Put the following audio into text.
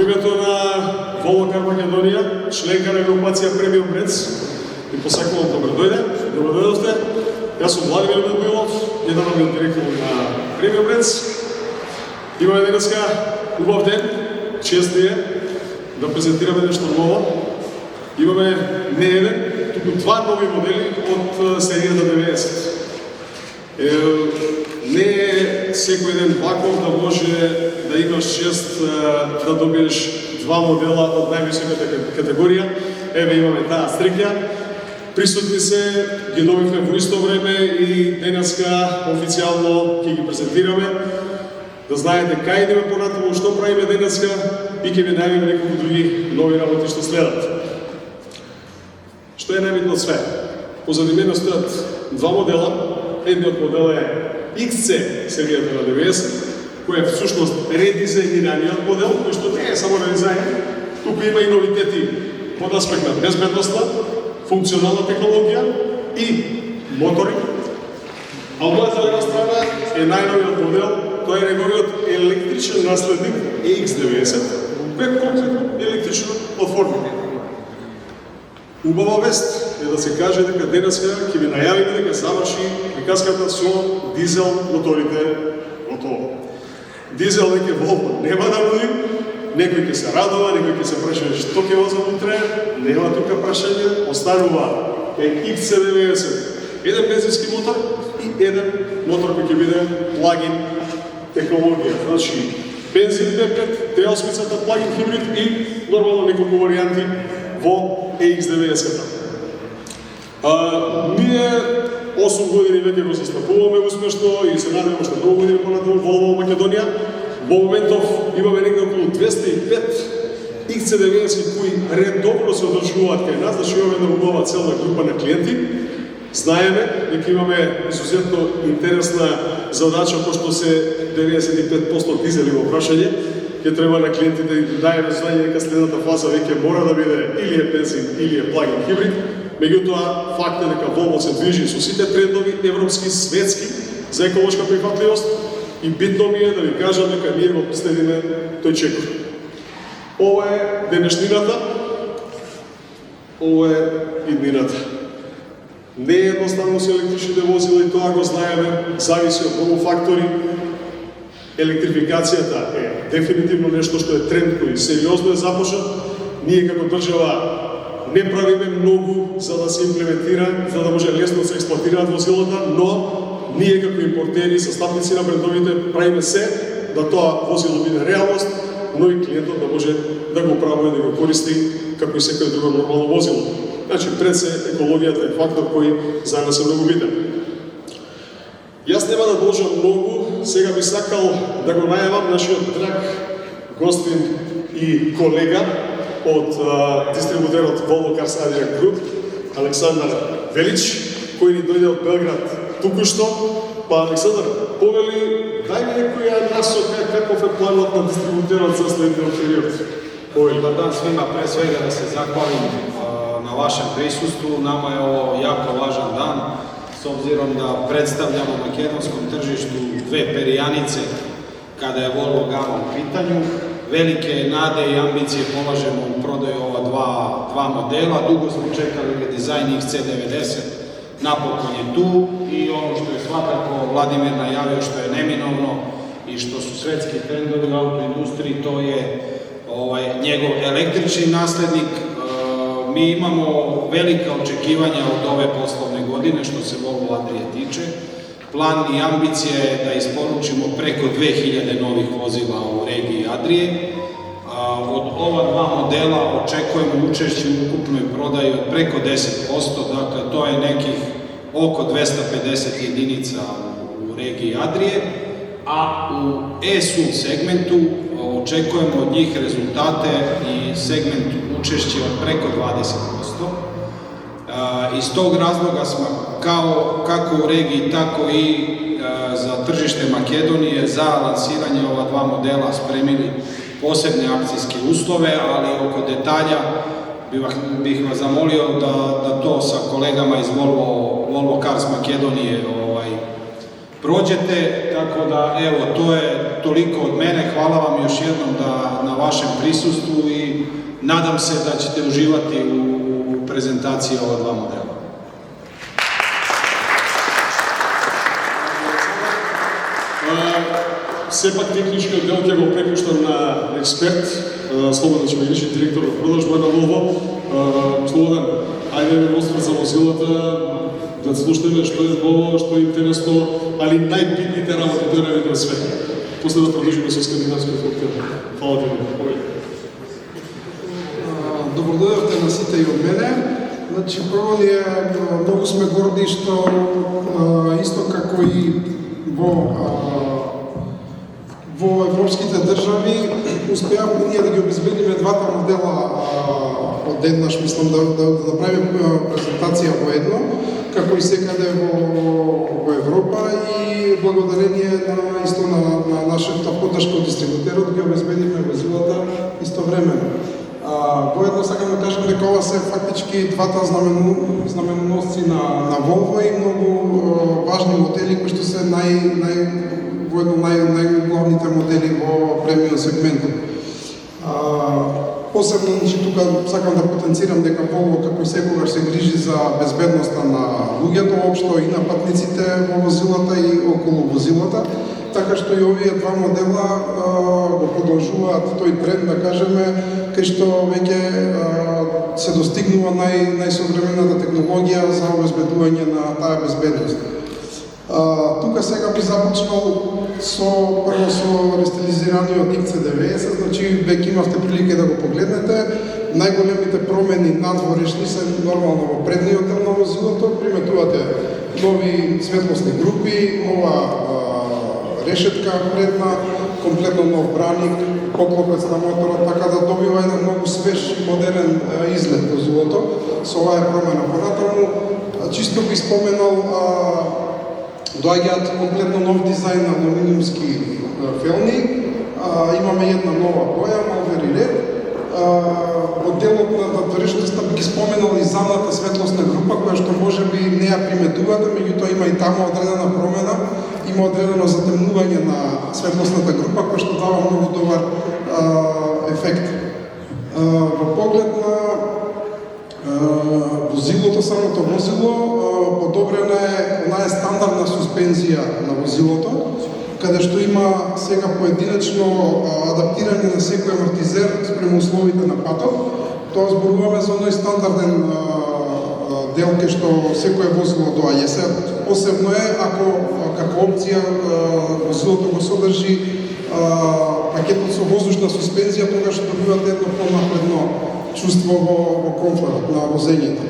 името на Volvo Car Македонија, членка на групација Premium Brands, и посакувам добро дојде. Добро дојдовте. Јас сум Владимир Медбојлов, генерален директор на Premium Brands. Имаме денеска убав ден, чест ни е да презентираме нешто ново. Имаме не еден, туку два нови модели од серијата 90. Не е секој ден ваков да може да имаш чест да добиеш два модела од највисоката категорија. Еве имаме таа среќа. Присутни се, ги добивме во исто време и денеска официјално ќе ги презентираме. Да знаете кај идеме понатаму, што правиме денеска и ќе ви најавиме неколку други нови работи што следат. Што е најбитно од све? Позади мене стојат два модела. Едниот модел е XC серијата на 90, кој е всушност редизајнираниот модел, кој што не е само редизајн, туку има и новитети од аспект на безбедноста, функционална технологија и мотори. А од мојата лева страна е најновиот модел, тоа е неговиот електричен наследник EX90, кој е конкретно електрично оформен. Убава вест е да се каже дека денеска ќе ви најавиме дека заврши приказката со дизел моторите готово. Дизел веќе Volvo нема да води, некој ќе се радува, некој ќе се прашува што ќе возам утре, нема тука прашање, останува XC90, еден бензински мотор и еден мотор кој ќе биде плагин технологија. Значи, бензин B5, T8-цата, плагин хибрид и нормално неколку варијанти во EX90-та. Ние 8 години веќе го застапуваме успешно и се надеваме што многу години понатаму Volvo Македонија. Во моментов имаме негде околу 205 XC90 кои редовно се одржуваат кај нас, значи имаме една убава цела група на клиенти. Знаеме дека имаме изузетно интересна задача, пошто се 95% дизели во прашање. Ќе треба на клиентите да даде знање дека следната фаза веќе мора да биде или е бензин или е плагин хибрид. Меѓутоа, факт е дека Volvo се движи со сите трендови европски, светски за еколошка прифатливост и битно ми е да ви кажам дека ние го следиме тој чекор. Ова е денешнината, ова е иднината. Не е едноставно со електричните возила и тоа го знаеме, зависи од многу фактори. Електрификацијата е дефинитивно нешто што е тренд кој сериозно е започнат. Ние како држава не правиме многу за да се имплементира, за да може лесно да се експлоатираат возилата, но ние како импортери, составници на брендовите правиме се да тоа возило биде реалност, но и клиентот да може да го управува и да го користи како и секој друго нормално возило. Значи, пред се екологијата е фактор кој за нас е многу битен. Јас нема да должам многу, сега би сакал да го најавам нашиот драг гостин и колега од дистрибутерот Volvo Cars Adria Group, Александар Велич, кој ни дојде од Белград тукушто. Па, Александар, повели, дај ми некоја насока каков е планот на дистрибутерот за следниот период. Добар дан свима, пред свега да се захвалим на вашем присуству. Нама е ово јако важен дан, с обзиром да представljamo македонском тржишту две перијанице када е Volvo Gama у питању. Велике наде и амбиције положимо у продају ова два модела. Дуго смо чекали редизајн XC90, напокон е ту и оно што е свакако Владимир најавио што е неминовно и што су светски трендови у аутоиндустрiji, то е njegov električni naslednik. Mi imamo velika očekivanja od ove poslovne godine što se Volvo Adrije tiče. Plan i ambicija je da isporučimo preko 2000 novih vozila u regiji Adrije. Od ova dva modela očekujemo učešće u ukupnoj prodaji od preko 10%, dakle to je nekih oko 250 jedinica u regiji Adrije, a u e-SUV segmentu očekujemo od njih rezultate i segment učešće od preko 20%. Iz tog razloga smo kako u regiji, tako i za tržište Makedonije za lansiranje ova dva modela spremili posebne akcijske uslove, ali oko detalja bih vas zamolio da to sa kolegama iz Volvo Cars Makedonije prođete, tako da evo, to je toliko od mene. Hvala vam još jednom na vašem prisustvu i nadam se da ćete uživati u prezentaciji ova dva modela. Сепак техничкиот дел ќе го препуштам на експерт, Слободан Чемегичи, директор на продаж Војна Волво. Слободан, ајде да ме за возилата, да слушнеме што е ново, што е интересно, али најбитните работи тоа не е све. После да продолжиме со скандинавскиот фактор. Фала ти. Добро дојдовте на сите и од мене. Значи, прво ние многу сме горди што исто како и во европските држави успеавме ние да ги обезбедиме двата модела одеднаш, мислам да направиме презентација во едно, како и секаде во Европа и благодарение на исто на нашата поддршка од дистрибутерот ги обезбедиме возилата истовремено. Воедно сакам да кажам дека ова се фактички двата знаменоносци на Volvo и многу важни модели кои што се најглавните модели во премиум сегментот. Посебно, тука сакам да потенцирам дека Volvo како и секогаш се грижи за безбедноста на луѓето општо и на патниците во возилата и околу возилата, така што и овие два модела го продолжуваат тој тренд, да кажеме, кај што веќе се достигнува најсовремената технологија за обезбедување на таа безбедност. Тука сега би започнал прво со рестилизираниот XC90, значи веќе имавте прилика да го погледнете. Најголемите промени надворешни се нормално во предниот дел на возилото, приметувате нови светлосни групи, нова решетка предна, комплетно нов браник, поклопец на моторот, така да добива еден многу свеж и модерен изглед возилото. Со оваа промена понатаму, чисто би споменал, доаѓаат комплетно нов дизајн на алуминиумски фелни, имаме една нова боја, Malveri Red. Од делот на надворешноста би ги споменал и задната светлосна група, која што може би не ја приметувате, меѓутоа има и таму одредена промена, има одредено затемнување на светлосната група, која што дава многу добар ефект. Во поглед на возилото, самото возило, подобрена е онаа стандардна суспензија на возилото, каде што има сега поединечно адаптирање на секој амортизер спрема условите на патот. Тоа зборуваме за оној стандарден дел кај што секое возило доаѓа. Се посебно е ако како опција возилото го содржи пакетот со воздушна суспензија, тогаш добивате едно понапредно чувство во комфорт на возењето.